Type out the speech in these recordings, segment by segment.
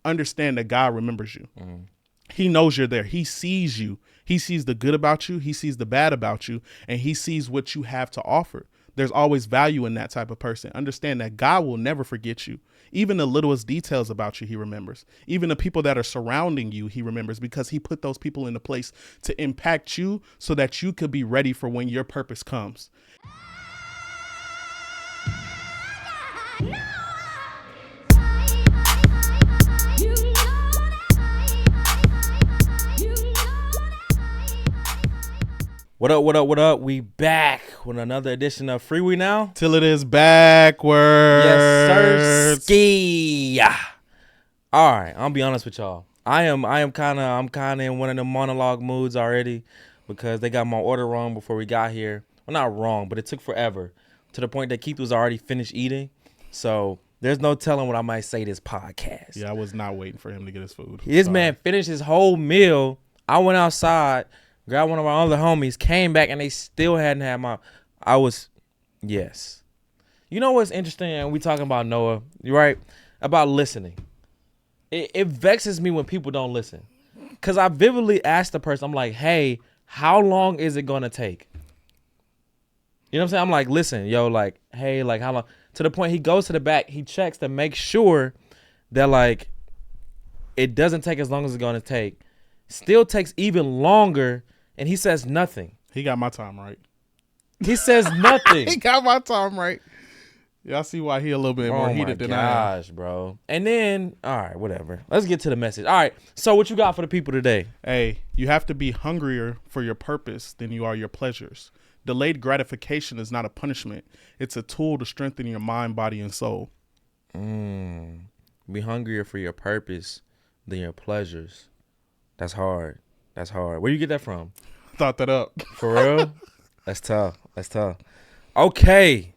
understand that God remembers you. He knows you're there. He sees you. He sees the good about you. He sees the bad about you, and he sees what you have to offer. There's always value in that type of person. Understand that God will never forget you. Even the littlest details about you, he remembers. Even the people that are surrounding you, he remembers, because he put those people in a place to impact you so that you could be ready for when your purpose comes. What up, what up, what up? We back with another edition of Freewenow. Till it is backwards. Yes, sir. Ski. All right, I'll be honest with y'all. I'm kind of in one of the monologue moods already because they got my order wrong before we got here. Well, not wrong, but it took forever to the point that Keith was already finished eating. So there's no telling what I might say this podcast. Yeah, I was not waiting for him to get his food. This man finished his whole meal. I went outside, grabbed one of our other homies, came back, and they still hadn't had my... Yes. You know what's interesting? And we talking about Noah, right? About listening. It vexes me when people don't listen. Because I vividly asked the person, I'm like, hey, how long is it going to take? You know what I'm saying? I'm like, listen, yo, like, hey, like, how long? To the point he goes to the back, he checks to make sure that, like, it doesn't take as long as it's going to take. Still takes even longer, and he says nothing. He got my time right. He says nothing. He got my time right. Y'all see why he a little bit more heated than I am. Oh my gosh, bro. And then, all right, whatever. Let's get to the message. All right, so what you got for the people today? Hey, you have to be hungrier for your purpose than you are your pleasures. Delayed gratification is not a punishment. It's a tool to strengthen your mind, body, and soul. Be hungrier for your purpose than your pleasures. That's hard. That's hard. Where do you get that from? Thought that up. For real? That's tough. That's tough. Okay.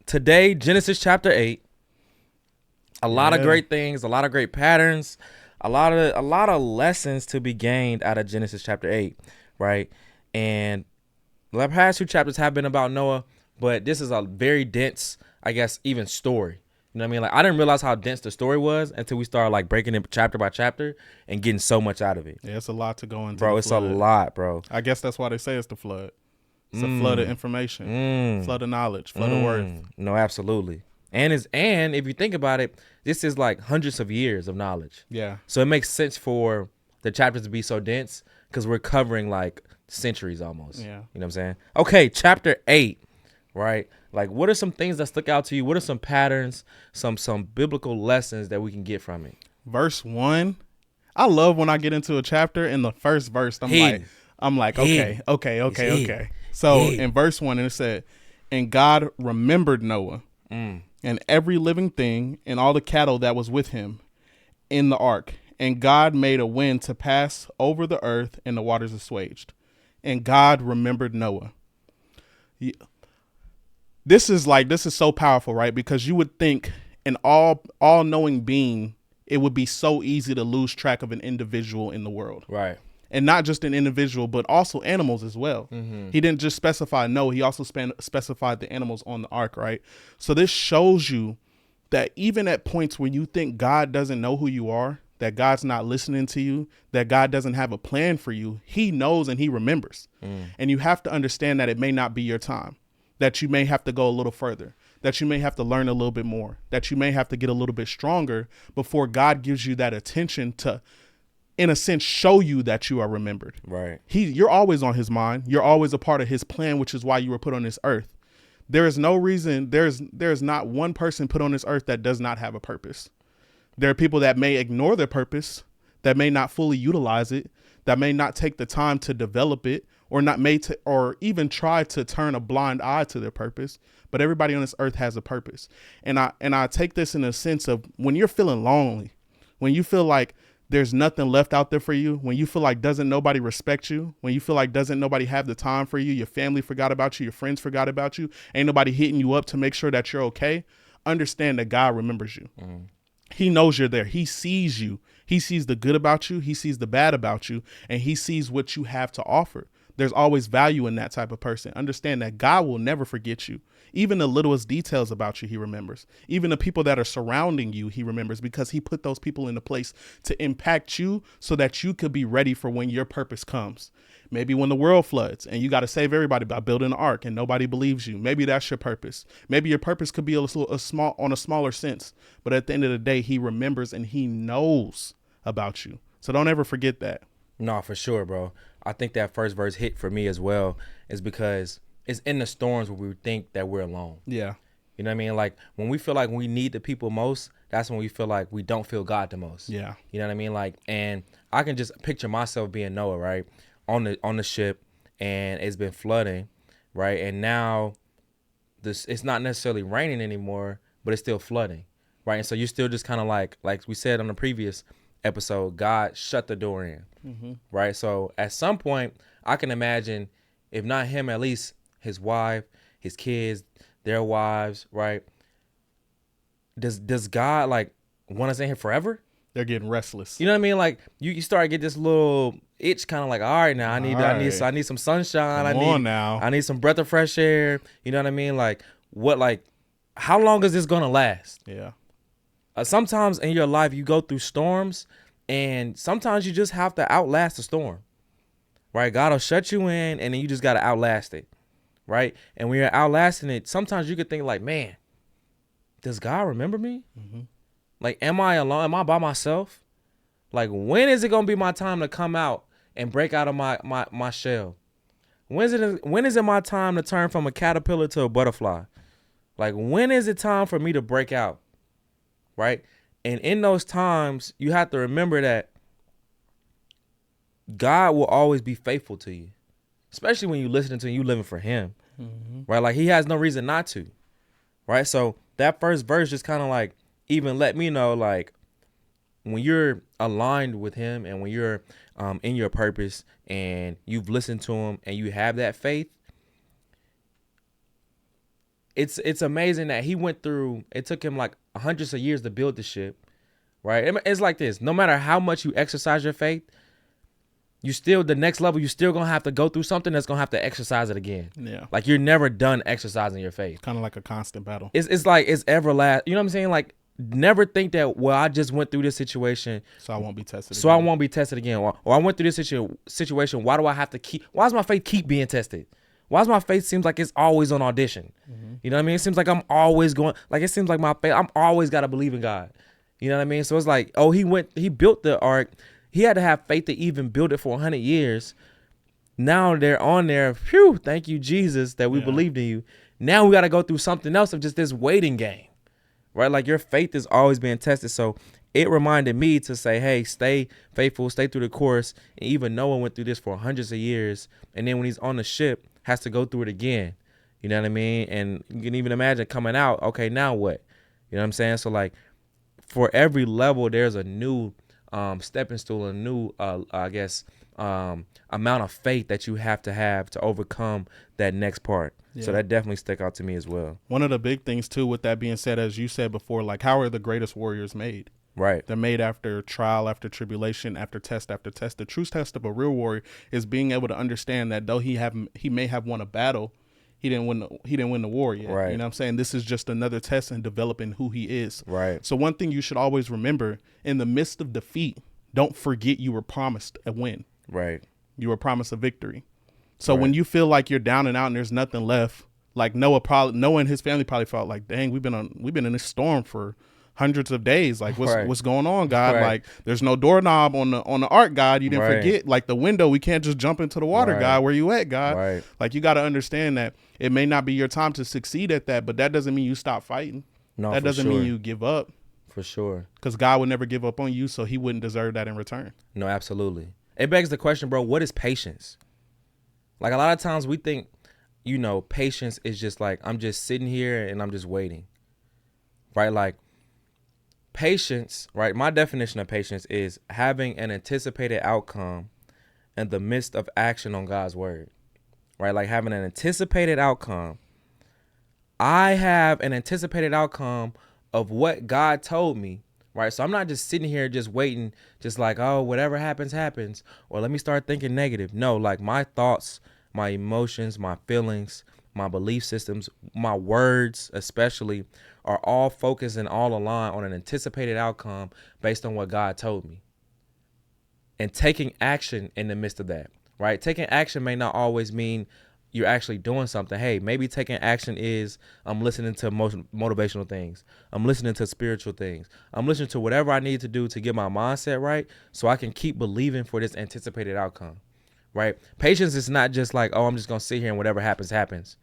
Today, Genesis chapter 8. A lot of great things, a lot of great patterns, a lot of lessons to be gained out of Genesis chapter 8, right? And the past two chapters have been about Noah, but this is a very dense, I guess, even story. You know what I mean? Like, I didn't realize how dense the story was until we started, like, breaking it chapter by chapter and getting so much out of it. Yeah, it's a lot to go into. Bro, it's a lot, bro. I guess that's why they say it's the flood. It's a flood of information, flood of knowledge, flood of worth. No, absolutely. And if you think about it, this is like hundreds of years of knowledge. Yeah. So it makes sense for the chapters to be so dense because we're covering like centuries almost. Yeah. You know what I'm saying? Okay, chapter 8, right? Like, what are some things that stuck out to you? What are some patterns, some biblical lessons that we can get from it? Verse 1. I love when I get into a chapter in the first verse. I'm like, okay. So in verse 1, it said, and God remembered Noah and every living thing and all the cattle that was with him in the ark. And God made a wind to pass over the earth, and the waters assuaged. And God remembered Noah. This is so powerful, right? Because you would think an all-knowing being, it would be so easy to lose track of an individual in the world. Right. And not just an individual, but also animals as well. He didn't just specify Noah. He also specified the animals on the ark, right? So this shows you that even at points when you think God doesn't know who you are, that God's not listening to you, that God doesn't have a plan for you, he knows and he remembers. And you have to understand that it may not be your time, that you may have to go a little further, that you may have to learn a little bit more, that you may have to get a little bit stronger before God gives you that attention to, in a sense, show you that you are remembered. Right. You're always on his mind. You're always a part of his plan, which is why you were put on this earth. There is no reason, there's not one person put on this earth that does not have a purpose. There are people that may ignore their purpose, that may not fully utilize it, that may not take the time to develop it, or even try to turn a blind eye to their purpose. But everybody on this earth has a purpose. And I take this in a sense of when you're feeling lonely, when you feel like there's nothing left out there for you, when you feel like doesn't nobody respect you, when you feel like doesn't nobody have the time for you, your family forgot about you, your friends forgot about you, ain't nobody hitting you up to make sure that you're okay, understand that God remembers you. He knows you're there. He sees you. He sees the good about you. He sees the bad about you. And he sees what you have to offer. There's always value in that type of person. Understand that God will never forget you. Even the littlest details about you, he remembers. Even the people that are surrounding you, he remembers, because he put those people into place to impact you so that you could be ready for when your purpose comes. Maybe when the world floods and you got to save everybody by building an ark and nobody believes you. Maybe that's your purpose. Maybe your purpose could be a small, on a smaller sense. But at the end of the day, he remembers and he knows about you. So don't ever forget that. No, for sure, bro. I think that first verse hit for me as well, is because it's in the storms where we think that we're alone. Yeah. You know what I mean? Like when we feel like we need the people most, that's when we feel like we don't feel God the most. Yeah. You know what I mean? Like, and I can just picture myself being Noah, right? On the ship, and it's been flooding, right? And now it's not necessarily raining anymore, but it's still flooding, right? And so you're still just kind of like we said on the previous episode, God shut the door in, right? So at some point, I can imagine, if not him, at least his wife, his kids, their wives, right? Does God like want us in here forever? They're getting restless. You know what I mean? Like you start to get this little itch, kind of like, all right, now I need some sunshine. I need some breath of fresh air. You know what I mean? Like how long is this gonna last? Yeah. Sometimes in your life you go through storms, and sometimes you just have to outlast the storm, right? God will shut you in, and then you just gotta outlast it, right? And when you're outlasting it, sometimes you could think like, man, does God remember me? Mm-hmm. Like, am I alone? Am I by myself? Like, when is it gonna be my time to come out and break out of my shell? When is it my time to turn from a caterpillar to a butterfly? Like, when is it time for me to break out? Right? And in those times, you have to remember that God will always be faithful to you, especially when you're listening to him, you living for him, right? Like, he has no reason not to, right? So that first verse just kind of like even let me know, like, when you're aligned with him and when you're in your purpose and you've listened to him and you have that faith, it's amazing that he went through, it took him like hundreds of years to build the ship, right? It's like this, no matter how much you exercise your faith, the next level, you're still going to have to go through something that's going to have to exercise it again. Yeah. Like, you're never done exercising your faith. Kind of like a constant battle. It's like, it's everlasting. You know what I'm saying? Like, never think that, well, I just went through this situation, so I won't be tested again. Or I went through this situation. Why does my faith keep being tested? Why does my faith seems like it's always on audition? Mm-hmm. You know what I mean? It seems like I'm always going, like, it seems like my faith, I'm always got to believe in God. You know what I mean? So it's like, oh, he built the ark. He had to have faith to even build it for 100 years. Now they're on there. Phew, thank you, Jesus, that we believed in you. Now we got to go through something else of just this waiting game, right? Like, your faith is always being tested. So it reminded me to say, hey, stay faithful, stay through the course. And even Noah went through this for hundreds of years. And then when he's on the ship, has to go through it again. You know what I mean? And you can even imagine coming out, okay, now what? You know what I'm saying? So, like, for every level, there's a new stepping stool, a new, amount of faith that you have to overcome that next part. Yeah. So that definitely stuck out to me as well. One of the big things, too, with that being said, as you said before, like, how are the greatest warriors made? Right. They're made after trial, after tribulation, after test, after test. The true test of a real warrior is being able to understand that though he may have won a battle, he didn't win the war yet. Right. You know what I'm saying? This is just another test in developing who he is. Right. So one thing you should always remember, in the midst of defeat, don't forget you were promised a win. Right. You were promised a victory. So when you feel like you're down and out and there's nothing left, like Noah and his family probably felt like, dang, we've been in this storm for hundreds of days. Like, what's going on, God? Right. Like, there's no doorknob on the ark, God. You didn't forget, like, the window. We can't just jump into the water, God. Where you at, God? Right. Like, you got to understand that it may not be your time to succeed at that, but that doesn't mean you stop fighting. No, that doesn't mean you give up. For sure. Because God would never give up on you, so he wouldn't deserve that in return. No, absolutely. It begs the question, bro, what is patience? Like, a lot of times we think, patience is just like, I'm just sitting here and I'm just waiting. Right? Like, patience, right? My definition of patience is having an anticipated outcome in the midst of action on God's word, right? Like, having an anticipated outcome. I have an anticipated outcome of what God told me right? So I'm not just sitting here just waiting, just like, oh, whatever happens, happens, or let me start thinking negative. No, like my thoughts, my emotions, my feelings, my belief systems, my words especially, are all focused and all aligned on an anticipated outcome based on what God told me. And taking action in the midst of that, right? Taking action may not always mean you're actually doing something. Hey, maybe taking action is I'm listening to motivational things. I'm listening to spiritual things. I'm listening to whatever I need to do to get my mindset right so I can keep believing for this anticipated outcome, right? Patience is not just like, oh, I'm just going to sit here and whatever happens, happens,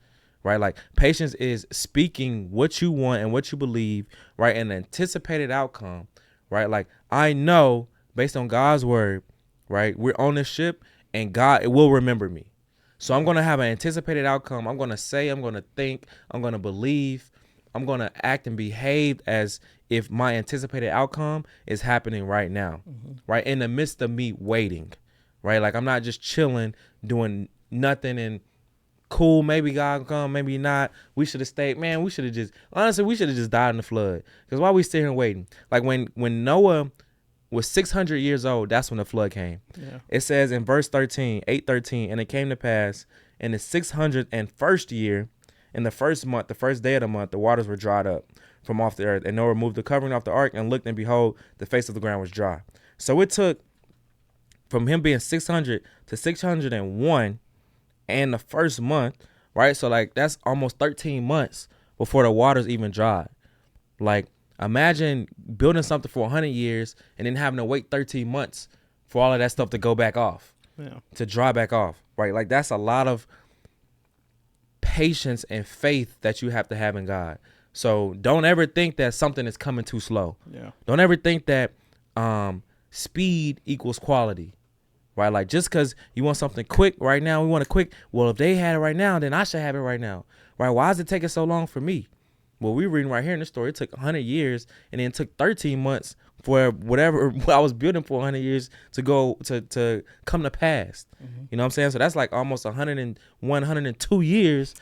right? Like patience is speaking what you want and what you believe, right? An anticipated outcome, right? Like I know based on God's word, right? We're on this ship and God will remember me. So I'm going to have an anticipated outcome. I'm going to say, I'm going to think, I'm going to believe, I'm going to act and behave as if my anticipated outcome is happening right now, right? In the midst of me waiting, right? Like I'm not just chilling, doing nothing and cool. Maybe God will come, maybe not. We should have stayed. Man, we should have just died in the flood. Because why we sit here waiting? Like when Noah was 600 years old, that's when the flood came. Yeah. It says in verse 8:13, and it came to pass in the 601st year, in the first month, the first day of the month, the waters were dried up from off the earth. And Noah removed the covering off the ark and looked, and behold, the face of the ground was dry. So it took from him being 600 to 601 and the first month, right? So like that's almost 13 months before the waters even dried. Like imagine building something for 100 years and then having to wait 13 months for all of that stuff to go back off, to dry back off, right? Like that's a lot of patience and faith that you have to have in God. So don't ever think that something is coming too slow. Yeah. Don't ever think that speed equals quality, right? Like just because you want something quick right now, we want it quick. Well, if they had it right now, then I should have it right now, right? Why is it taking so long for me? Well, we're reading right here in the story. It took 100 years, and then it took 13 months for whatever I was building for 100 years to go to come to pass. You know what I'm saying? So that's like almost 101, 102 years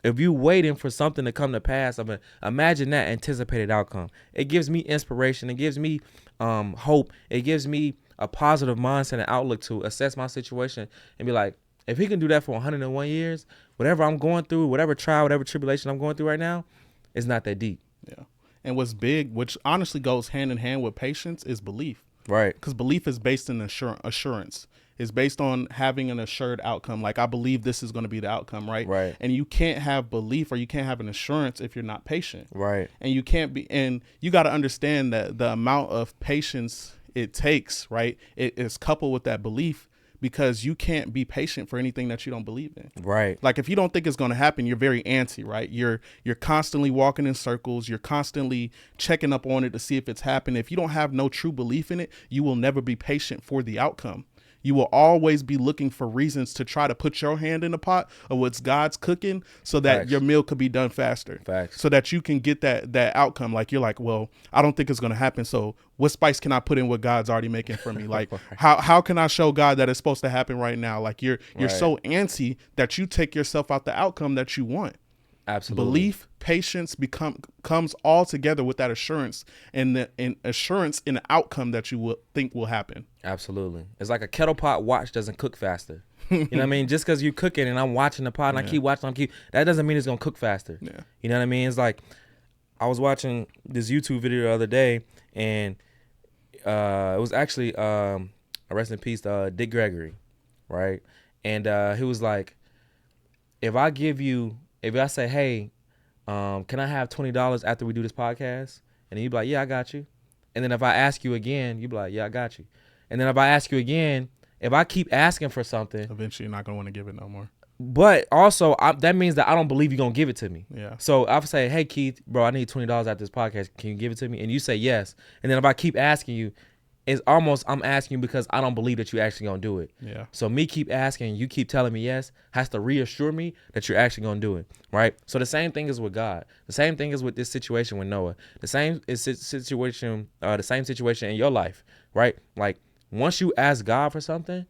if you waiting for something to come to pass. I mean, imagine that anticipated outcome. It gives me inspiration. It gives me hope. It gives me a positive mindset and outlook to assess my situation and be like, if he can do that for 101 years, whatever I'm going through, whatever trial, whatever tribulation I'm going through right now, it's not that deep. Yeah. And what's big, which honestly goes hand in hand with patience, is belief. Right. Because belief is based in assurance. It's based on having an assured outcome. Like, I believe this is going to be the outcome, right? Right. And you can't have belief or you can't have an assurance if you're not patient. Right. And you can't be, and you got to understand that the amount of patience it takes, right, it is coupled with that belief. Because you can't be patient for anything that you don't believe in. Right. Like if you don't think it's going to happen, you're very antsy, right? You're constantly walking in circles. You're constantly checking up on it to see if it's happening. If you don't have no true belief in it, you will never be patient for the outcome. You will always be looking for reasons to try to put your hand in the pot of what's God's cooking so that Facts. Your meal could be done faster. Facts. So that you can get that outcome. Like you're like, well, I don't think it's going to happen. So what spice can I put in what God's already making for me? Like how can I show God that it's supposed to happen right now? Like you're Right. so antsy that you take yourself out the outcome that you want. Absolutely. Belief, patience comes all together with that assurance and assurance in the outcome that you will think will happen. Absolutely. It's like a kettle pot watch doesn't cook faster. You know what I mean? Just because you cooking and I'm watching the pot and I keep watching, that doesn't mean it's going to cook faster. Yeah. You know what I mean? It's like I was watching this YouTube video the other day and it was actually, rest in peace, Dick Gregory, right? And he was like, if I say, hey, can I have $20 after we do this podcast? And then you be like, yeah, I got you. And then if I ask you again, you be like, yeah, I got you. And then if I ask you again, if I keep asking for something, eventually you're not going to want to give it no more. But also that means that I don't believe you're going to give it to me. Yeah. So I'll say, hey, Keith, bro, I need $20 after this podcast. Can you give it to me? And you say yes. And then if I keep asking you, it's almost I'm asking you because I don't believe that you're actually going to do it. Yeah. So me keep asking, you keep telling me yes, has to reassure me that you're actually going to do it, right? So the same thing is with God. The same thing is with this situation with Noah. The same situation in your life, right? Like once you ask God for something,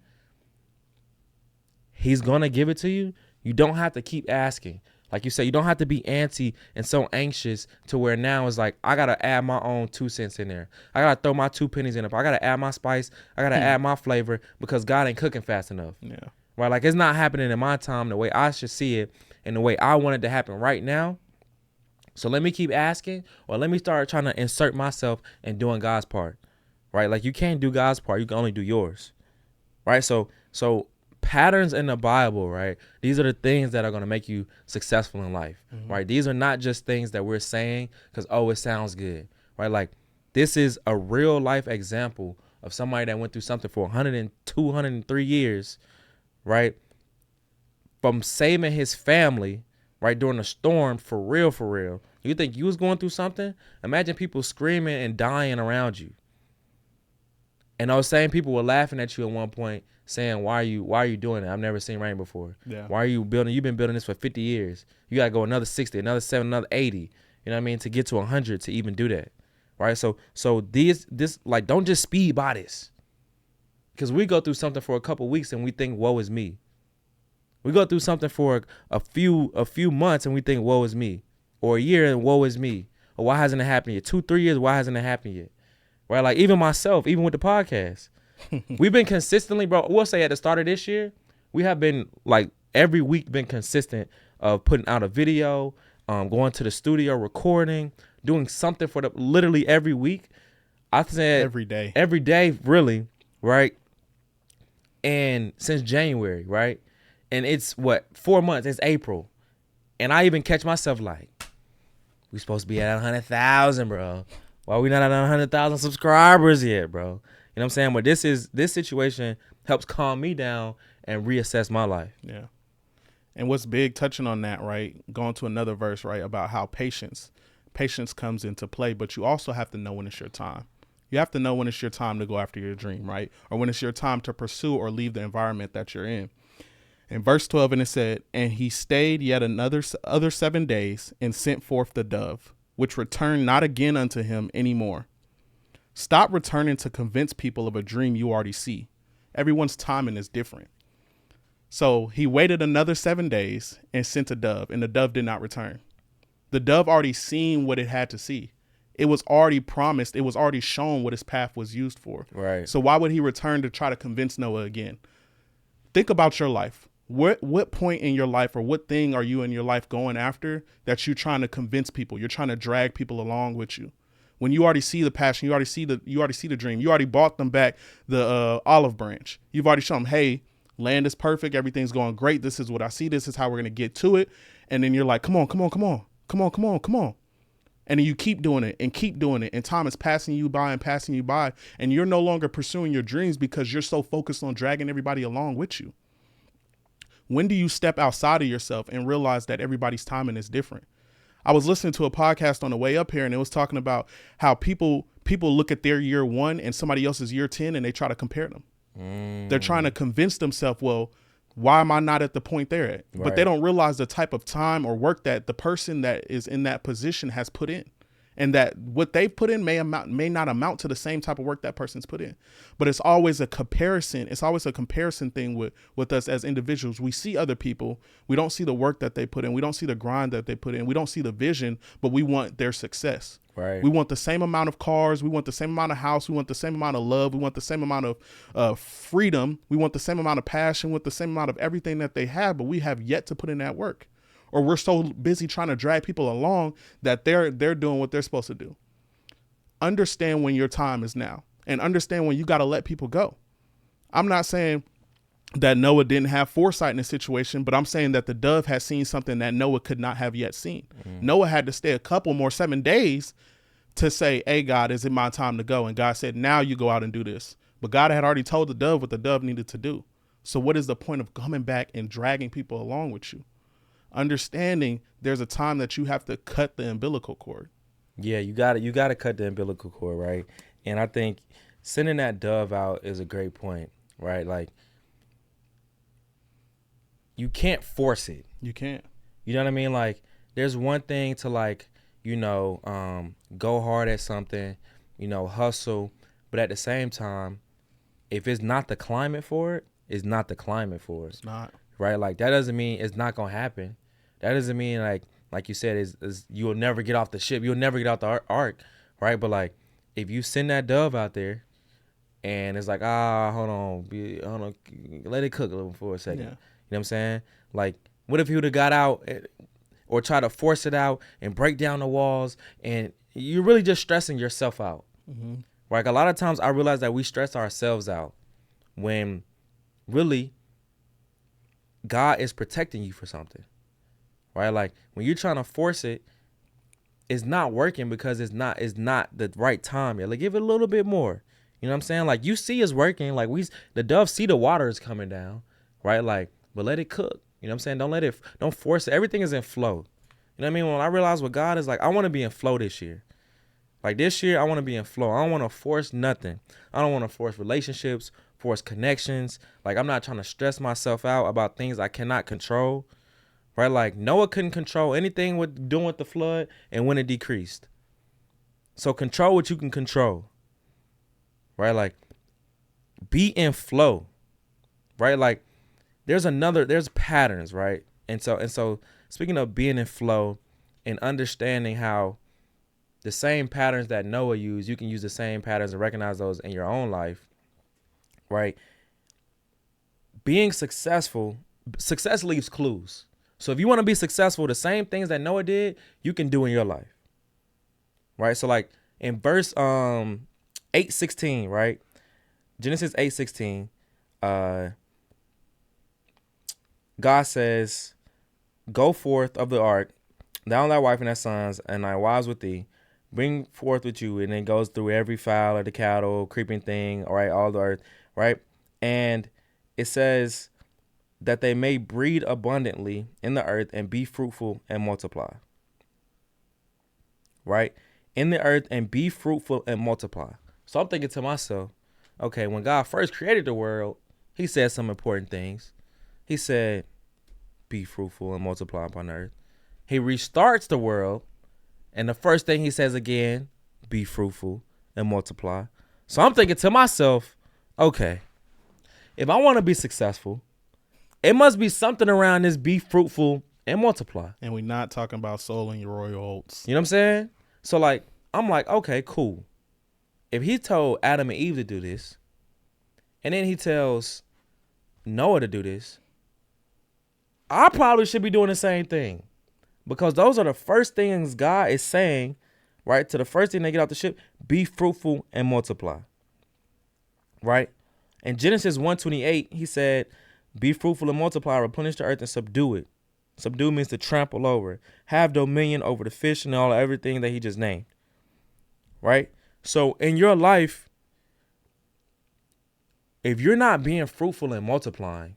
He's going to give it to you. You don't have to keep asking. Like you said, you don't have to be antsy and so anxious to where now it's like, I got to add my own 2 cents in there. I got to throw my 2 pennies in it. I got to add my spice. I got to add my flavor because God ain't cooking fast enough. Yeah. Right? Like, it's not happening in my time the way I should see it and the way I want it to happen right now. So let me keep asking, or let me start trying to insert myself in doing God's part. Right? Like, you can't do God's part. You can only do yours. Right? So patterns in the Bible, right? These are the things that are going to make you successful in life, right? These are not just things that we're saying because, oh, it sounds good, right? Like, this is a real life example of somebody that went through something for 102, 103 years, right? From saving his family, right, during a storm, for real, for real. You think you was going through something? Imagine people screaming and dying around you. And those same people were laughing at you at one point, saying, why are you doing it? I've never seen rain before. Yeah. Why are you building? You've been building this for 50 years. You got to go another 60, another 7, another 80. You know what I mean? To get to 100 to even do that. Right? So this like, don't just speed by this. Because we go through something for a couple weeks and we think, woe is me. We go through something for a few months and we think, woe is me. Or a year and woe is me. Or why hasn't it happened yet? 2, 3 years, why hasn't it happened yet? Right? Like, even myself, even with the podcast. We've been consistently, bro. We'll say at the start of this year, we have been like every week been consistent of putting out a video, going to the studio, recording, doing something for literally every week. I said every day, really, right? And since January, right? And it's 4 months, it's April. And I even catch myself like, we supposed to be at 100,000, bro. Why we not at 100,000 subscribers yet, bro? You know what I'm saying? But this situation helps calm me down and reassess my life. Yeah. And what's big, touching on that, right? Going to another verse, right? About how patience comes into play, but you also have to know when it's your time. You have to know when it's your time to go after your dream, right? Or when it's your time to pursue or leave the environment that you're in. In verse 12, and it said, and he stayed yet other 7 days and sent forth the dove, which returned not again unto him any more. Stop returning to convince people of a dream you already see. Everyone's timing is different. So he waited another 7 days and sent a dove, and the dove did not return. The dove already seen what it had to see. It was already promised. It was already shown what his path was used for. Right. So why would he return to try to convince Noah again? Think about your life. What point in your life, or what thing are you in your life going after that you're trying to convince people? You're trying to drag people along with you. When you already see the passion, you already see the dream. You already bought them back the olive branch. You've already shown them, hey, land is perfect. Everything's going great. This is what I see. This is how we're going to get to it. And then you're like, come on. And then you keep doing it. And time is passing you by. And you're no longer pursuing your dreams because you're so focused on dragging everybody along with you. When do you step outside of yourself and realize that everybody's timing is different? I was listening to a podcast on the way up here, and it was talking about how people look at their year 1 and somebody else's year 10, and they try to compare them. They're trying to convince themselves, well, why am I not at the point they're at? Right. But they don't realize the type of time or work that the person that is in that position has put in. And that what they've put in may not amount to the same type of work that person's put in. But it's always a comparison. It's always a comparison thing with us as individuals. We see other people. We don't see the work that they put in. We don't see the grind that they put in. We don't see the vision, but we want their success. Right. We want the same amount of cars. We want the same amount of house. We want the same amount of love. We want the same amount of freedom. We want the same amount of passion, with the same amount of everything that they have, but we have yet to put in that work. Or we're so busy trying to drag people along that they're doing what they're supposed to do. Understand when your time is now, and understand when you got to let people go. I'm not saying that Noah didn't have foresight in the situation, but I'm saying that the dove had seen something that Noah could not have yet seen. Noah had to stay a couple more 7 days to say, hey, God, is it my time to go? And God said, now you go out and do this. But God had already told the dove what the dove needed to do. So what is the point of coming back and dragging people along with you? Understanding there's a time that you have to cut the umbilical cord. Yeah, you got to cut the umbilical cord, right? And I think sending that dove out is a great point, right? Like, you can't force it. You can't. You know what I mean? Like, there's one thing to, like, you know, go hard at something, you know, hustle, but at the same time, if it's not the climate for it, it's not the climate for it. It's not. Right? Like, that doesn't mean it's not going to happen. That doesn't mean like you said is you'll never get off the ship. You'll never get off the ark, right? But like if you send that dove out there and it's like, hold on, let it cook a little for a second. Yeah. You know what I'm saying? Like, what if he would have got out or try to force it out and break down the walls, and you're really just stressing yourself out. Mm-hmm. Like a lot of times I realize that we stress ourselves out when really God is protecting you for something, right? Like when you're trying to force it, it's not working because it's not the right time yet. Like give it a little bit more. You know what I'm saying? Like you see it's working. Like the doves see the water is coming down, right? Like, but let it cook. You know what I'm saying? Don't force it. Everything is in flow. You know what I mean? When I realize what God is like, I want to be in flow this year. Like this year, I want to be in flow. I don't want to force nothing. I don't want to force relationships, force connections. Like I'm not trying to stress myself out about things I cannot control, right? Like Noah couldn't control anything with doing with the flood and when it decreased. So control what you can control, right? Like be in flow, right? Like there's patterns, right? And so speaking of being in flow and understanding how the same patterns that Noah used, you can use the same patterns and recognize those in your own life, right? Being success leaves clues. So if you want to be successful, the same things that Noah did, you can do in your life, right? So like in verse 8:16, right? Genesis 8:16, God says, "Go forth of the ark, thou and thy wife and thy sons, and thy wives with thee. Bring forth with you," and it goes through every fowl of the cattle, creeping thing, all right, all the earth, right? And it says that they may breed abundantly in the earth and be fruitful and multiply, right? In the earth and be fruitful and multiply. So I'm thinking to myself, okay, when God first created the world, he said some important things. He said, be fruitful and multiply upon the earth. He restarts the world, and the first thing he says again, be fruitful and multiply. So I'm thinking to myself, okay, if I want to be successful, it must be something around this be fruitful and multiply. And we're not talking about soul and your royal oats. You know what I'm saying? So like, I'm like, okay, cool. If he told Adam and Eve to do this, and then he tells Noah to do this, I probably should be doing the same thing. Because those are the first things God is saying, right? To the first thing they get off the ship, be fruitful and multiply, right? In Genesis 1:28, he said, be fruitful and multiply, replenish the earth and subdue it. Subdue means to trample over. Have dominion over the fish and everything that he just named, right? So in your life, if you're not being fruitful and multiplying,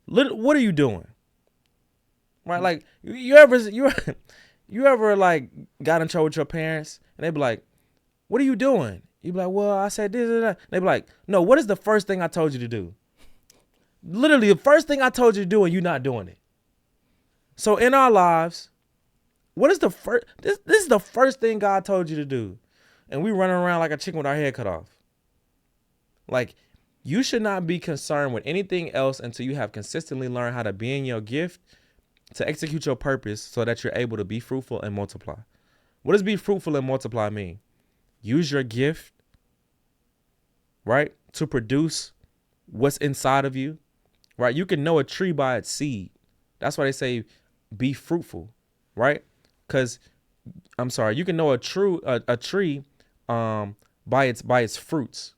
what are you doing? Right? Like you ever like got in trouble with your parents and they be like, what are you doing? You be like, well, I said this and that. They be like, no, what is the first thing I told you to do? Literally the first thing I told you to do and you're not doing it. So in our lives, what is the first, this is the first thing God told you to do. And we running around like a chicken with our head cut off. Like you should not be concerned with anything else until you have consistently learned how to be in your gift to execute your purpose so that you're able to be fruitful and multiply. What does be fruitful and multiply mean? Use your gift, right, to produce what's inside of you, right? You can know a tree by its seed. That's why they say be fruitful, right? Because, you can know a tree by its fruits,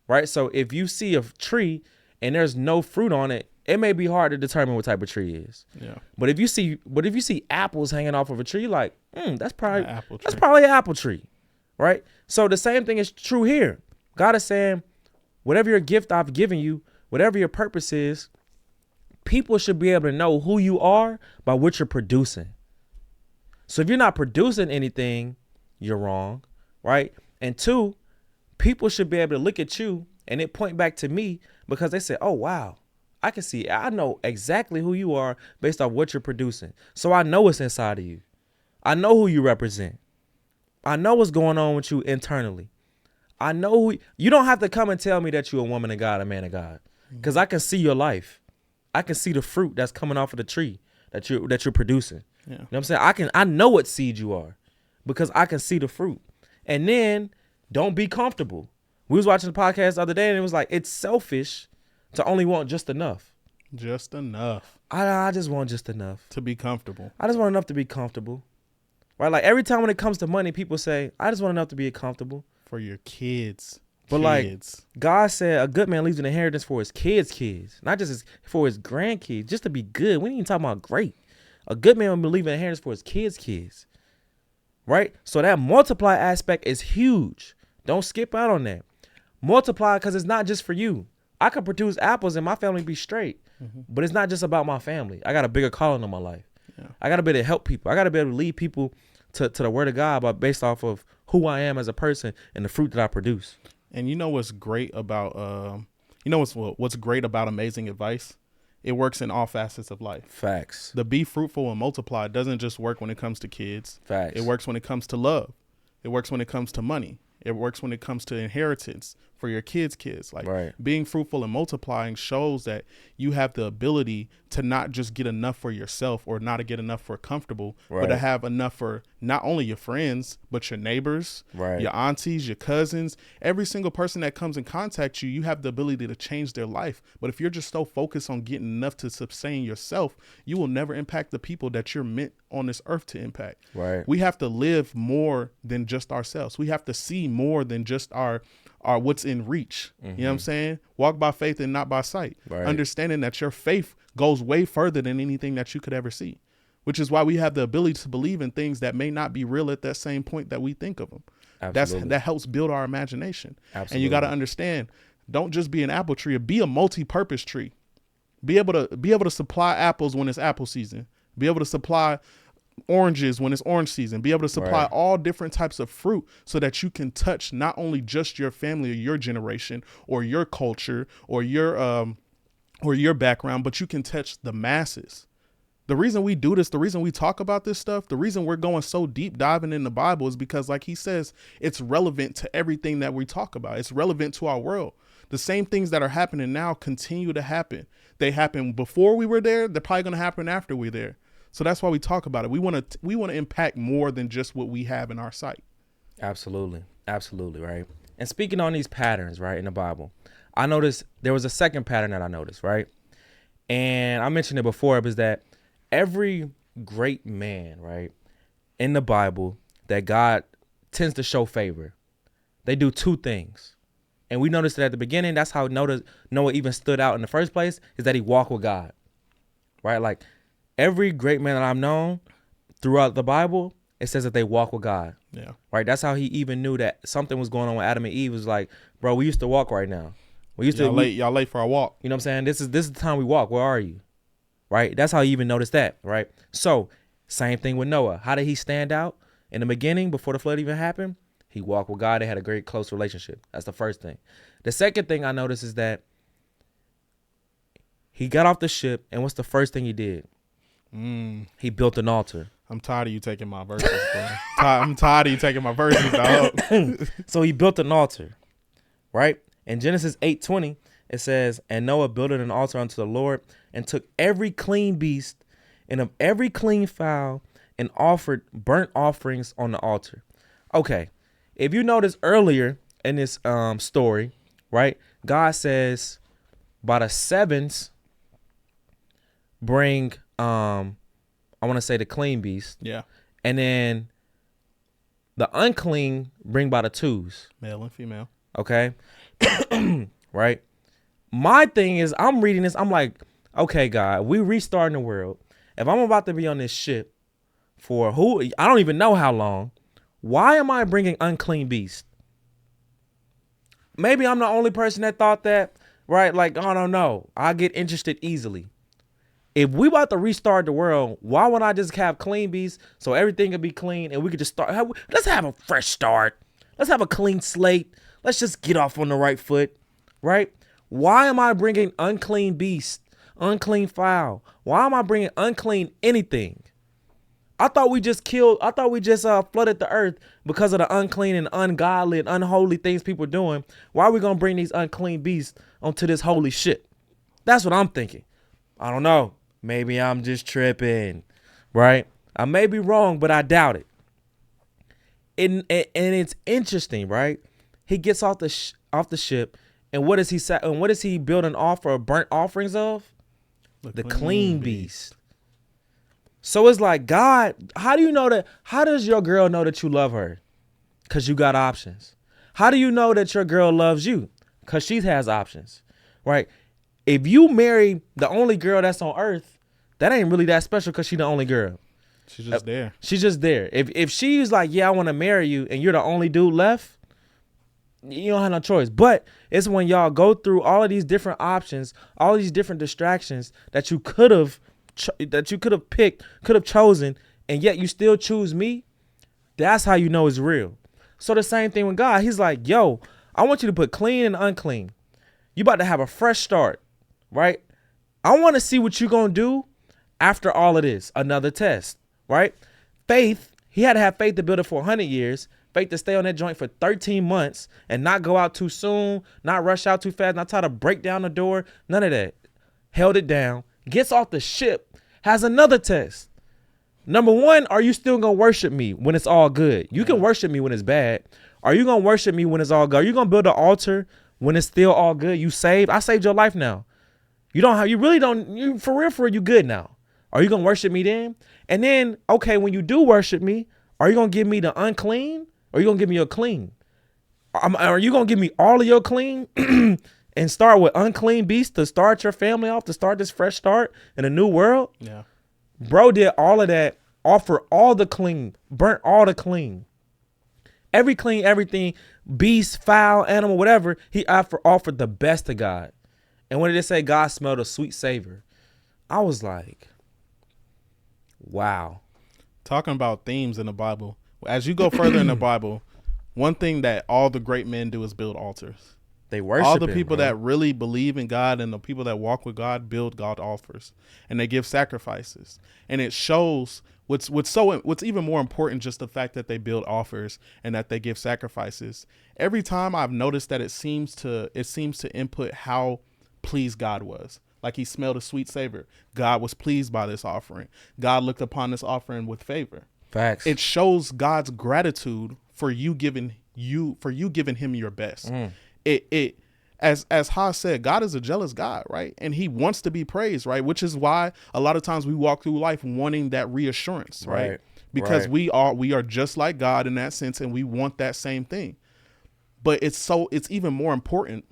right? So if you see a tree and there's no fruit on it, it may be hard to determine what type of tree it is. Yeah. But if you see apples hanging off of a tree, you're like, that's probably an apple tree, right? So the same thing is true here. God is saying, whatever your gift I've given you, whatever your purpose is, people should be able to know who you are by what you're producing. So if you're not producing anything, you're wrong, right? And two, people should be able to look at you and it point back to me because they say, oh, wow. I know exactly who you are based off what you're producing. So I know what's inside of you. I know who you represent. I know what's going on with you internally. I know you don't have to come and tell me that you're a woman of God, a man of God, because I can see your life. I can see the fruit that's coming off of the tree. that you're producing. Yeah. You know what I'm saying? I know what seed you are because I can see the fruit. And then don't be comfortable. We was watching the podcast the other day and it was like, it's selfish to only want just enough. Just enough. I just want just enough. To be comfortable. I just want enough to be comfortable. Right? Like every time when it comes to money, people say, I just want enough to be comfortable. For your kids. But like God said, a good man leaves an inheritance for his kids, not just for his grandkids, just to be good. We ain't even talking about great. A good man will leave an inheritance for his kids. Right? So that multiply aspect is huge. Don't skip out on that. Multiply because it's not just for you. I could produce apples and my family be straight. But it's not just about my family. I got a bigger calling on my life. Yeah. I got to be able to help people. I got to be able to lead people to the word of God based off of who I am as a person and the fruit that I produce. And you know what's great about what's great about amazing advice? It works in all facets of life. Facts. The be fruitful and multiply doesn't just work when it comes to kids. Facts. It works when it comes to love. It works when it comes to money. It works when it comes to inheritance for your kids. Like being fruitful and multiplying shows that you have the ability to not just get enough for yourself or not to get enough for comfortable, but to have enough for not only your friends, but your neighbors, your aunties, your cousins, every single person that comes in contact you, you have the ability to change their life. But if you're just so focused on getting enough to sustain yourself, you will never impact the people that you're meant on this earth to impact. We have to live more than just ourselves. We have to see more than just our what's in reach. You know what I'm saying? Walk by faith and not by sight. Understanding that your faith goes way further than anything that you could ever see, which is why we have the ability to believe in things that may not be real at that same point that we think of them. That helps build our imagination. And you got to understand, don't just be an apple tree, be a multi-purpose tree. Be able to supply apples when it's apple season. Be able to supply oranges when it's orange season. Be able to supply all different types of fruit so that you can touch not only just your family or your generation or your culture or your background, but you can touch the masses. The reason we do this, the reason we talk about this stuff, the reason we're going so deep diving in the Bible is because, like he says, it's relevant to everything that we talk about. It's relevant to our world. The same things that are happening now continue to happen. They happened before we were there. They're probably going to happen after we're there. So that's why we talk about it. We want to impact more than just what we have in our sight. Absolutely. Absolutely. Right. And speaking on these patterns, right, in the Bible, I noticed there was a second pattern that I noticed, right? And I mentioned it before, it was that every great man, right, in the Bible that God tends to show favor, they do two things. And we noticed that at the beginning, that's how Noah even stood out in the first place, is that he walked with God, right? Like, every great man that I've known throughout the Bible, it says that they walk with God. Yeah. Right. That's how he even knew that something was going on with Adam and Eve. It was like, bro, we used to walk right now. Y'all late for our walk. You know what I'm saying? This is the time we walk. Where are you? Right. That's how he even noticed that. Right. So same thing with Noah. How did he stand out in the beginning before the flood even happened? He walked with God. They had a great close relationship. That's the first thing. The second thing I noticed is that he got off the ship, and what's the first thing he did? He built an altar. I'm tired of you taking my verses, bro. I'm tired of you taking my verses, dog. So he built an altar, right? In Genesis 8:20, it says, and Noah builded an altar unto the Lord and took every clean beast and of every clean fowl and offered burnt offerings on the altar. Okay, if you notice earlier in this story, right, God says by the sevens bring I want to say the clean beast. Yeah. And then the unclean bring by the twos. Male and female. Okay. Right. My thing is, I'm reading this. I'm like, okay, God, we restarting the world. If I'm about to be on this ship for I don't even know how long, why am I bringing unclean beast? Maybe I'm the only person that thought that, right? Like, I don't know. I get interested easily. If we about to restart the world, why wouldn't I just have clean beasts so everything could be clean and we could just start? Let's have a fresh start. Let's have a clean slate. Let's just get off on the right foot, right? Why am I bringing unclean beast, unclean fowl? Why am I bringing unclean anything? I thought we just flooded the earth because of the unclean and ungodly and unholy things people are doing. Why are we going to bring these unclean beasts onto this holy shit? That's what I'm thinking. I don't know. Maybe I'm just tripping, right? I may be wrong, but I doubt it. And it's interesting, right? He gets off the ship, and what does he say? And what does he build an offer of burnt offerings of? The clean beast. So it's like, God, how do you know that? How does your girl know that you love her? Because you got options. How do you know that your girl loves you? Because she has options, right? If you marry the only girl that's on earth, that ain't really that special because she's the only girl. She's just there. She's just there. If she's like, yeah, I want to marry you, and you're the only dude left, you don't have no choice. But it's when y'all go through all of these different options, all these different distractions that you could have picked, could have chosen, and yet you still choose me. That's how you know it's real. So the same thing with God. He's like, yo, I want you to put clean and unclean. You about to have a fresh start, right? I want to see what you're going to do after all of this. Another test, right? Faith, he had to have faith to build it for 100 years. Faith to stay on that joint for 13 months and not go out too soon, not rush out too fast, not try to break down the door. None of that. Held it down. Gets off the ship. Has another test. Number one, are you still going to worship me when it's all good? You can worship me when it's bad. Are you going to worship me when it's all good? Are you going to build an altar when it's still all good? You saved. I saved your life now. For real, you good now. Are you going to worship me then? And then, okay, when you do worship me, are you going to give me the unclean or are you going to give me your clean? Are you going to give me all of your clean and start with unclean beasts to start your family off, to start this fresh start in a new world? Yeah. Bro did all of that, offer all the clean, burnt all the clean. Every clean, everything, beast, foul, animal, whatever, he offered the best to God. And when did it say God smelled a sweet savor? I was like, wow. Talking about themes in the Bible. As you go further in the Bible, one thing that all the great men do is build altars. They worship all the him, people bro. that really believe in God and the people that walk with God build God altars, and they give sacrifices. And it shows what's even more important, just the fact that they build offers and that they give sacrifices. Every time I've noticed that it seems to input how pleased God was. Like he smelled a sweet savor. God was pleased by this offering. God looked upon this offering with favor. Facts. It shows God's gratitude for you giving him your best. It as Ha said, God is a jealous God, right? And he wants to be praised, right? Which is why a lot of times we walk through life wanting that reassurance, right? Because we are just like God in that sense, and we want that same thing. But it's even more important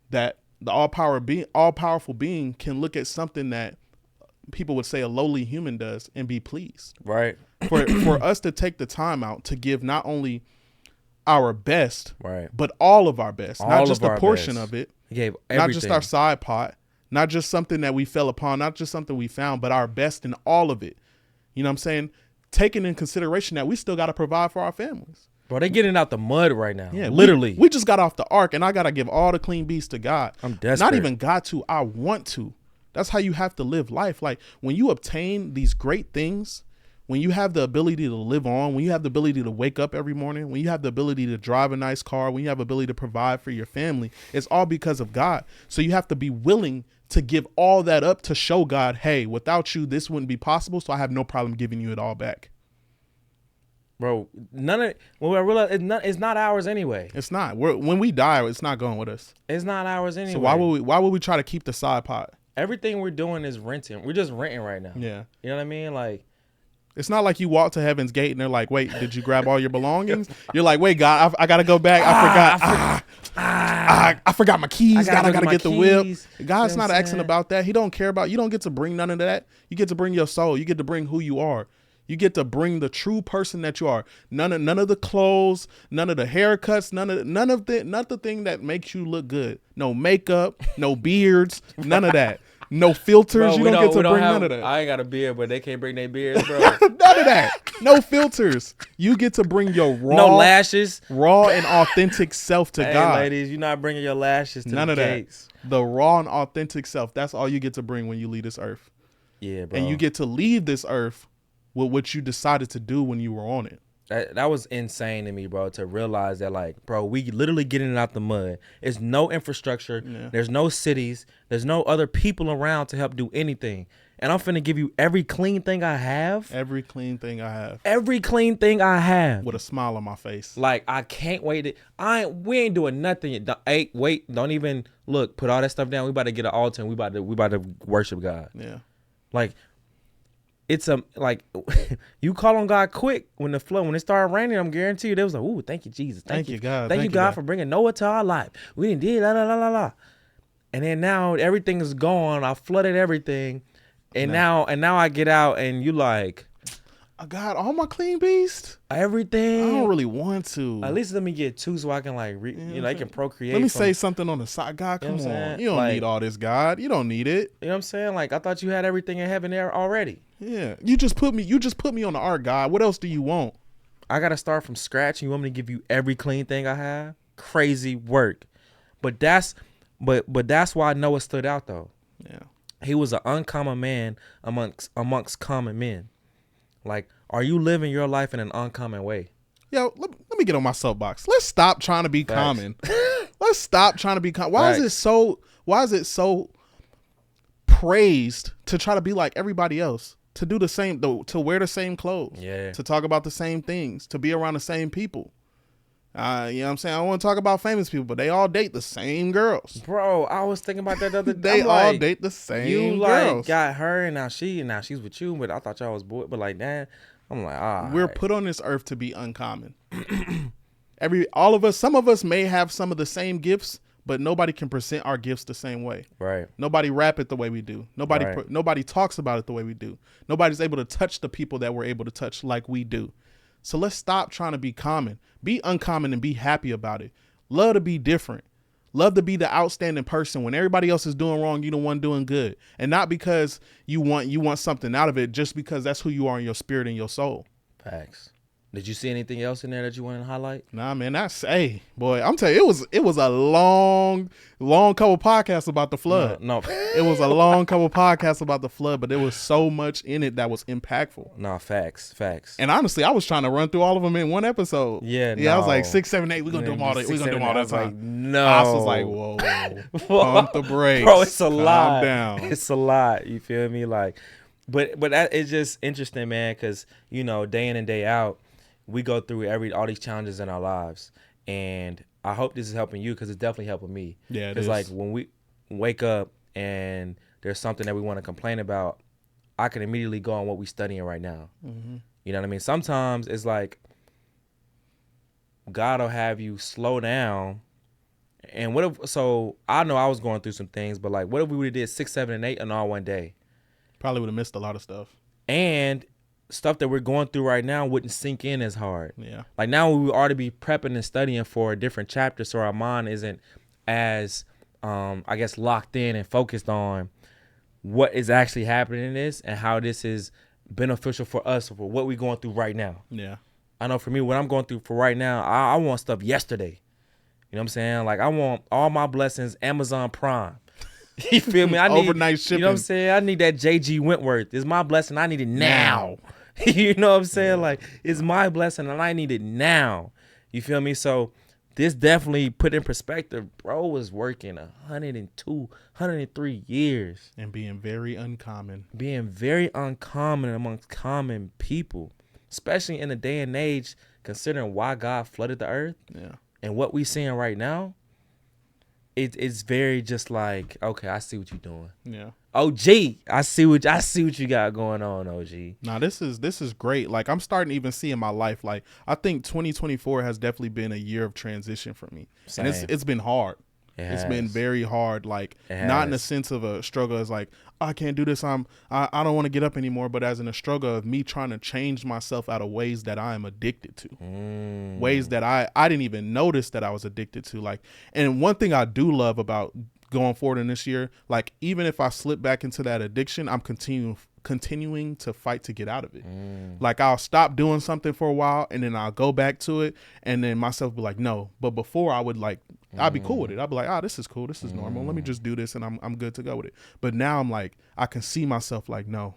that the all-powerful being can look at something that people would say a lowly human does and be pleased. Right. For us to take the time out to give not only our best, right, but all of our best, all not just a portion best. of it. He gave everything. Not just our side pot, not just something that we fell upon, not just something we found, but our best in all of it. You know what I'm saying? Taking in consideration that we still got to provide for our families. Bro, they getting out the mud right now. Yeah, literally. We just got off the ark, and I got to give all the clean beasts to God. I'm desperate. Not even got to, I want to. That's how you have to live life. Like when you obtain these great things, when you have the ability to live on, when you have the ability to wake up every morning, when you have the ability to drive a nice car, when you have the ability to provide for your family, it's all because of God. So you have to be willing to give all that up to show God, hey, without you, this wouldn't be possible. So I have no problem giving you it all back. Bro, none of it. When I realize it's not ours anyway. It's not. When we die, it's not going with us. It's not ours anyway. So why would we try to keep the side pot? Everything we're doing is renting. We're just renting right now. Yeah. You know what I mean? Like, it's not like you walk to Heaven's Gate and they're like, wait, did you grab all your belongings? You're like, wait, God, I got to go back. I forgot my keys. God, I got to get the whip. God's not asking about that. He don't care about, you don't get to bring none of that. You get to bring your soul. You get to bring who you are. You get to bring the true person that you are. None of the clothes, none of the haircuts, none of the thing that makes you look good. No makeup, no beards, none of that. No filters. Bro, you don't get to bring none of that. I ain't got a beard, but they can't bring their beards, bro. None of that. No filters. You get to bring your no lashes, raw and authentic self to God. Ladies, you're not bringing your lashes to none the of gates. That. The raw and authentic self. That's all you get to bring when you leave this earth. Yeah, bro. And you get to leave this earth with what you decided to do when you were on it. That was insane to me, bro, to realize that, like, bro, we literally getting it out the mud. There's no infrastructure. Yeah. There's no cities. There's no other people around to help do anything. And I'm finna give you every clean thing I have. Every clean thing I have. Every clean thing I have. With a smile on my face. Like, I can't wait. We ain't doing nothing yet. Wait, don't even look. Put all that stuff down. We about to get an altar and we about to worship God. Yeah. Like, it's like you call on God quick when it started raining. I'm guarantee you they was like, "Ooh, thank you, Jesus, thank you, God, thank you, God, for bringing Noah to our life. We didn't did la la la la la." And then now everything is gone. I flooded everything, and now I get out and you like, I got all my clean beast. Everything. I don't really want to. At least let me get two so I can like I can procreate. Let me say something on the side. God, come on. You don't need all this, God. You don't need it. You know what I'm saying? Like, I thought you had everything in heaven there already. Yeah. You just put me on the ark, God. What else do you want? I gotta start from scratch and you want me to give you every clean thing I have? Crazy work. But that's why Noah stood out though. Yeah. He was an uncommon man amongst common men. Like, are you living your life in an uncommon way? Yo, let me get on my soapbox. Let's stop trying to be common. Let's stop trying to be common. Why is it so praised to try to be like everybody else? To do the same, to wear the same clothes. Yeah. To talk about the same things. To be around the same people. You know what I'm saying? I don't want to talk about famous people, but they all date the same girls. Bro, I was thinking about that the other day. They all date the same girls. You girls. Got her and now she's with you, but I thought y'all was bored. But like that, I'm like, we're put on this earth to be uncommon. All of us, some of us may have some of the same gifts, but nobody can present our gifts the same way. Right. Nobody rap it the way we do. Nobody talks about it the way we do. Nobody's able to touch the people that we're able to touch like we do. So let's stop trying to be common. Be uncommon and be happy about it. Love to be different. Love to be the outstanding person. When everybody else is doing wrong, you're the one doing good. And not because you want something out of it, just because that's who you are in your spirit and your soul. Facts. Did you see anything else in there that you wanted to highlight? Nah, man, boy, I'm telling you, it was a long couple podcasts about the flood. No. It was a long couple podcasts about the flood, but there was so much in it that was impactful. No, facts. And honestly, I was trying to run through all of them in one episode. Yeah, I was like 6, 7, 8. We're gonna do them all. We're gonna do them all that time. Like, no, I was like, whoa, pump the brakes, bro. It's a Calm lot. down. It's a lot. You feel me? Like, but that, it's just interesting, man, because day in and day out, we go through all these challenges in our lives, and I hope this is helping you because it's definitely helping me. Yeah, because like when we wake up and there's something that we want to complain about, I can immediately go on what we're studying right now. Mm-hmm. You know what I mean? Sometimes it's like God will have you slow down. And so I know I was going through some things, but like, what if we would have did 6, 7, and 8 in all one day? Probably would have missed a lot of stuff. And stuff that we're going through right now wouldn't sink in as hard. Yeah. Like now we ought to be prepping and studying for a different chapter so our mind isn't as, I guess, locked in and focused on what is actually happening in this and how this is beneficial for us for what we're going through right now. Yeah. I know for me, what I'm going through for right now, I want stuff yesterday. You know what I'm saying? Like I want all my blessings, Amazon Prime. You feel me? I need overnight shipping. You know what I'm saying? I need that JG Wentworth. It's my blessing. I need it now. You know what I'm saying? Yeah. Like, it's my blessing and I need it now. You feel me? So this definitely put in perspective, bro was working 102, 103 years. And being very uncommon. Being very uncommon amongst common people, especially in the day and age, considering why God flooded the earth. Yeah. And what we seeing right now, it's very just like, okay, I see what you're doing. Yeah. OG, I see what you got going on, OG. Nah, this is great. Like I'm starting to even see in my life. Like I think 2024 has definitely been a year of transition for me. Same. And it's been hard. It's been very hard. Like not in the sense of a struggle as like, oh, I can't do this. I don't want to get up anymore. But as in a struggle of me trying to change myself out of ways that I am addicted to, ways that I didn't even notice that I was addicted to. Like, and one thing I do love about going forward in this year, like even if I slip back into that addiction, I'm continuing to fight to get out of it. Like I'll stop doing something for a while and then I'll go back to it and then myself be like, no. But before I would like, I'd be cool with it. I'd be like, this is cool. This is normal. Let me just do this and I'm good to go with it. But now I'm like, I can see myself like, no,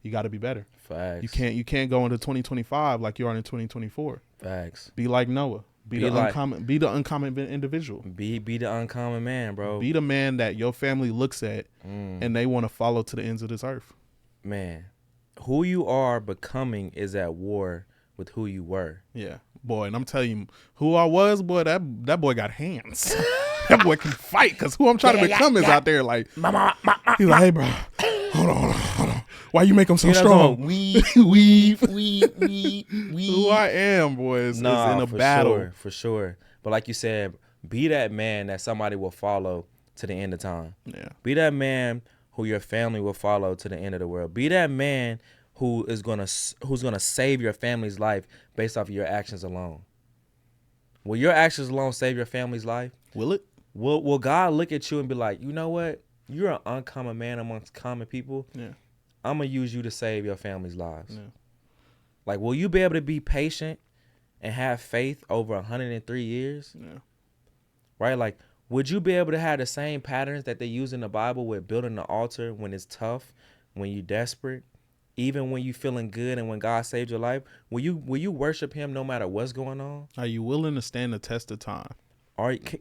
You got to be better. Facts. You can't go into 2025 like you are in 2024. Facts. Be like Noah. Be the uncommon individual. Be the uncommon man, bro. Be the man that your family looks at and they want to follow to the ends of this earth. Man, who you are becoming is at war with who you were. Yeah, boy, and I'm telling you, who I was, boy, that boy got hands. That boy can fight, because who I'm trying to become is out there like, he's like, hey, bro, hold on. Why you make him so strong? Weave. Who I am, boy, is in a battle. For sure. But like you said, be that man that somebody will follow to the end of time. Yeah. Be that man who your family will follow to the end of the world. Be that man who's gonna save your family's life based off of your actions alone. Will your actions alone save your family's life? Will it? Will God look at you and be like, you know what? You're an uncommon man amongst common people. Yeah. I'm gonna use you to save your family's lives. Yeah. Like, will you be able to be patient and have faith over 103 years? Yeah. Right? Like, would you be able to have the same patterns that they use in the Bible with building the altar when it's tough, when you're desperate, even when you're feeling good and when God saved your life? Will you worship him no matter what's going on? Are you willing to stand the test of time?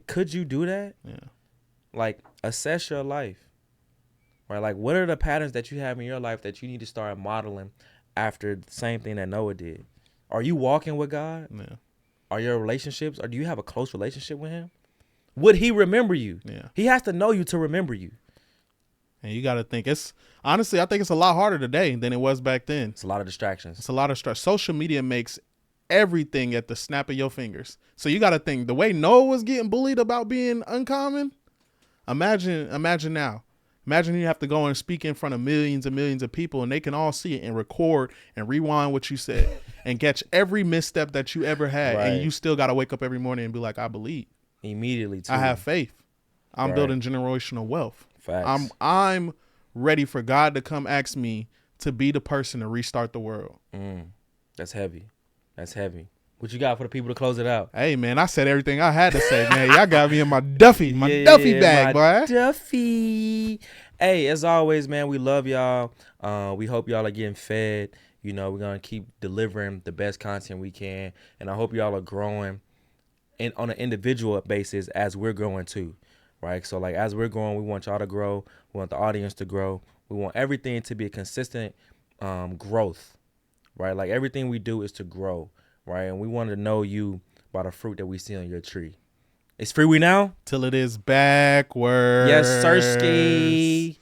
Could you do that? Yeah. Like, assess your life. Right? Like, what are the patterns that you have in your life that you need to start modeling after the same thing that Noah did? Are you walking with God? Yeah. Are your relationships, or do you have a close relationship with him? Would he remember you? Yeah. He has to know you to remember you. And you got to think, honestly, I think it's a lot harder today than it was back then. It's a lot of distractions. It's a lot of stress. Social media makes everything at the snap of your fingers. So you got to think, the way Noah was getting bullied about being uncommon, imagine now. Imagine you have to go and speak in front of millions and millions of people, and they can all see it and record and rewind what you said and catch every misstep that you ever had. Right. And you still got to wake up every morning and be like, I believe. Immediately, too. I have faith. I'm building generational wealth. Facts. I'm ready for God to come ask me to be the person to restart the world. That's heavy. That's heavy. What you got for the people to close it out? Hey, man, I said everything I had to say, man. Y'all got me in my Duffy bag, boy. Duffy. Hey, as always, man, we love y'all. We hope y'all are getting fed. You know, we're going to keep delivering the best content we can. And I hope y'all are growing on an individual basis as we're growing too, right? So, like, as we're growing, we want y'all to grow. We want the audience to grow. We want everything to be a consistent growth, right? Like, everything we do is to grow. Right, and we want to know you by the fruit that we see on your tree. It's Freewenow till it is backwards. Yes, Sirski.